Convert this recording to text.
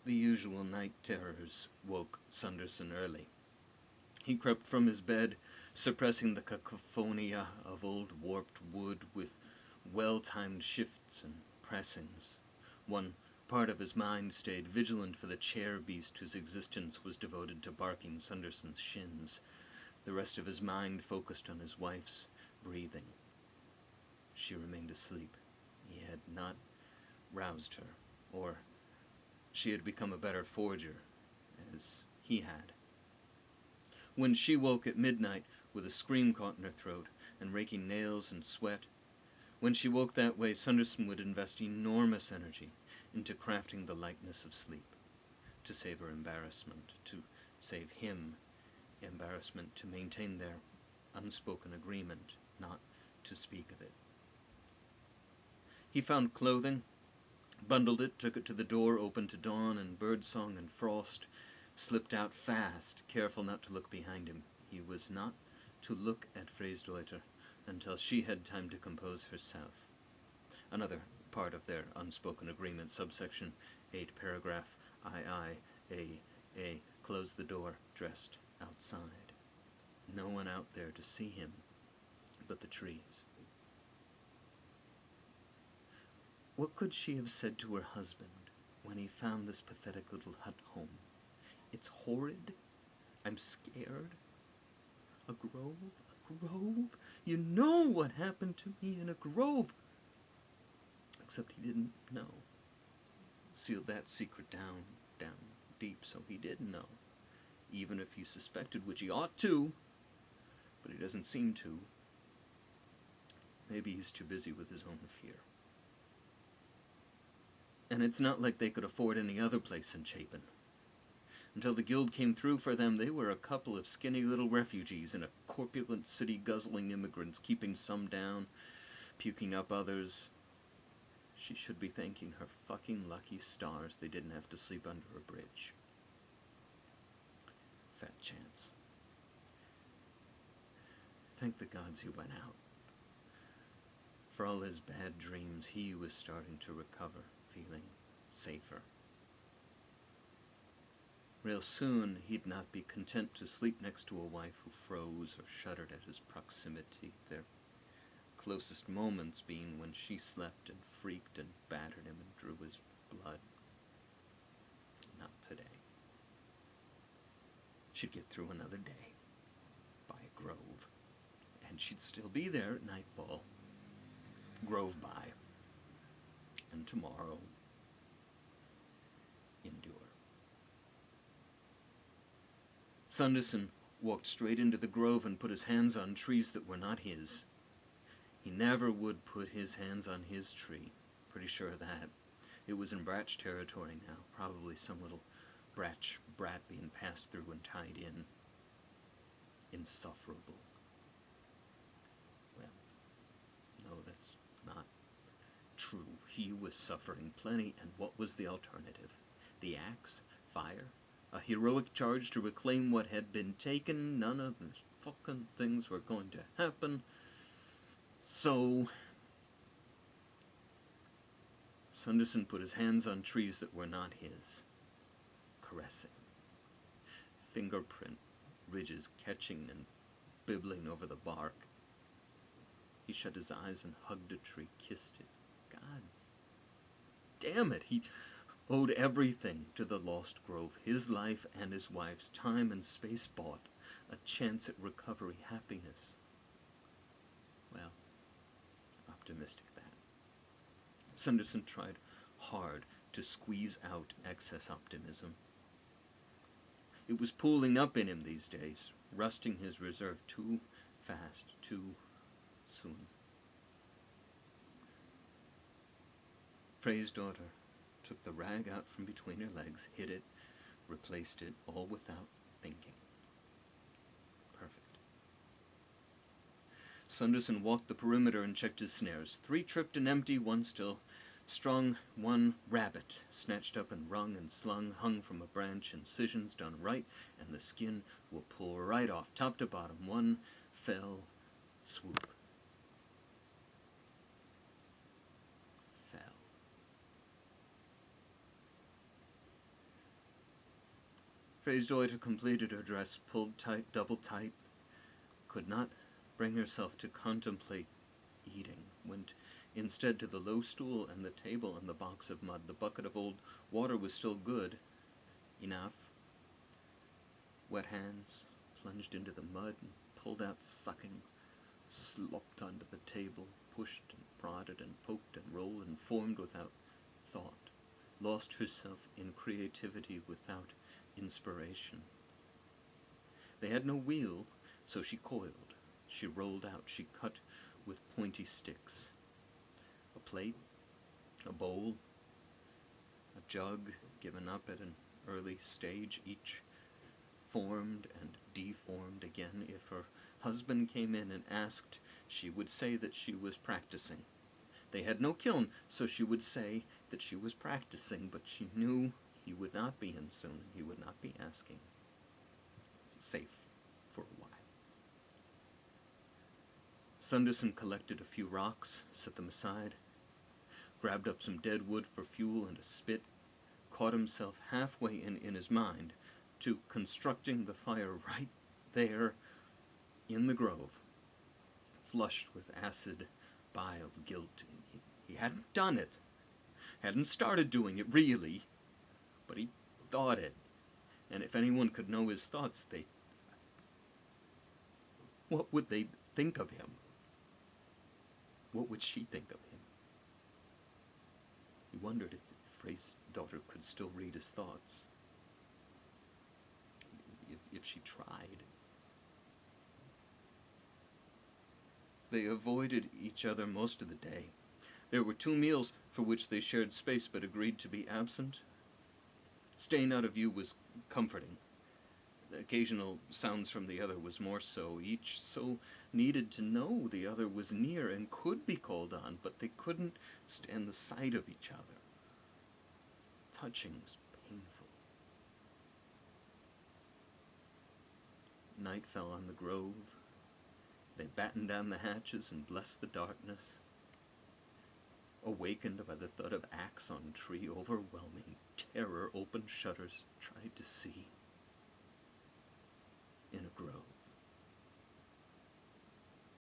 The usual night terrors woke Sunderson early. He crept from his bed, suppressing the cacophonia of old warped wood with well-timed shifts and pressings. One part of his mind stayed vigilant for the chair beast whose existence was devoted to barking Sunderson's shins. The rest of his mind focused on his wife's breathing. She remained asleep. He had not roused her, or she had become a better forger, as he had. When she woke at midnight with a scream caught in her throat and raking nails and sweat, when she woke that way, Sunderson would invest enormous energy into crafting the likeness of sleep, to save her embarrassment, to save him embarrassment, to maintain their unspoken agreement not to speak of it. He found clothing, bundled it, took it to the door open to dawn and birdsong and frost, slipped out fast, careful not to look behind him. He was not to look at Freysdeuter until she had time to compose herself. Another part of their unspoken agreement, subsection 8, paragraph A, closed the door, dressed outside. No one out there to see him but the trees. What could she have said to her husband when he found this pathetic little hut home? It's horrid. I'm scared. A grove? A grove? You know what happened to me in a grove. Except he didn't know. Sealed that secret down deep, so he didn't know. Even if he suspected, which he ought to, but he doesn't seem to. Maybe he's too busy with his own fear. And it's not like they could afford any other place in Chapin. Until the guild came through for them, they were a couple of skinny little refugees in a corpulent city guzzling immigrants, keeping some down, puking up others. She should be thanking her fucking lucky stars they didn't have to sleep under a bridge. Fat chance. Thank the gods he went out. For all his bad dreams, he was starting to recover, feeling safer. Real soon, he'd not be content to sleep next to a wife who froze or shuddered at his proximity, their closest moments being when she slept and freaked and battered him and drew his blood. Not today. She'd get through another day, by a grove, and she'd still be there at nightfall. Grove by. And tomorrow, endure. Sunderson walked straight into the grove and put his hands on trees that were not his. He never would put his hands on his tree. Pretty sure of that. It was in Bratch territory now. Probably some little Bratch brat being passed through and tied in. Insufferable. Well, no, that's not true. He was suffering plenty, and what was the alternative? The axe? Fire? A heroic charge to reclaim what had been taken? None of these fucking things were going to happen. So Sunderson put his hands on trees that were not his, caressing. Fingerprint ridges catching and bibbling over the bark. He shut his eyes and hugged a tree, kissed it. God damn it, he owed everything to the lost grove, his life and his wife's, time and space bought, a chance at recovery, happiness. Well, optimistic that. Sunderson tried hard to squeeze out excess optimism. It was pooling up in him these days, rusting his reserve too fast, too soon. Freysdeuter took the rag out from between her legs, hid it, replaced it, all without thinking. Perfect. Sunderson walked the perimeter and checked his snares. 3 tripped and empty, 1 still strung, 1 rabbit, snatched up and wrung and slung, hung from a branch, incisions done right, and the skin will pull right off, top to bottom, 1 fell swoop. Fell. Freysdeuter completed her dress, pulled tight, double tight, could not bring herself to contemplate eating, went instead to the low stool and the table and the box of mud. The bucket of old water was still good enough. Wet hands plunged into the mud and pulled out sucking, slopped onto the table, pushed and prodded and poked and rolled and formed without thought, lost herself in creativity without inspiration. They had no wheel, so she coiled, she rolled out, she cut with pointy sticks. A plate, a bowl, a jug given up at an early stage, each formed and deformed again. If her husband came in and asked, she would say that she was practicing. They had no kiln, so she would say that she was practicing, but she knew he would not be in soon. He would not be asking. It's safe for a while. Sunderson collected a few rocks, set them aside, grabbed up some dead wood for fuel and a spit, caught himself halfway in his mind to constructing the fire right there in the grove, flushed with acid, bile, guilt. He hadn't done it, hadn't started doing it really, but he thought it. And if anyone could know his thoughts, what would they think of him? What would she think of him? He wondered if Freysdeuter could still read his thoughts. If she tried. They avoided each other most of the day. There were 2 meals for which they shared space but agreed to be absent. Staying out of view was comforting. The occasional sounds from the other was more so. Each so needed to know the other was near and could be called on, but they couldn't stand the sight of each other. Touching was painful. Night fell on the grove. They battened down the hatches and blessed the darkness. Awakened by the thud of axe on tree, overwhelming terror, opened shutters, tried to see in a grove.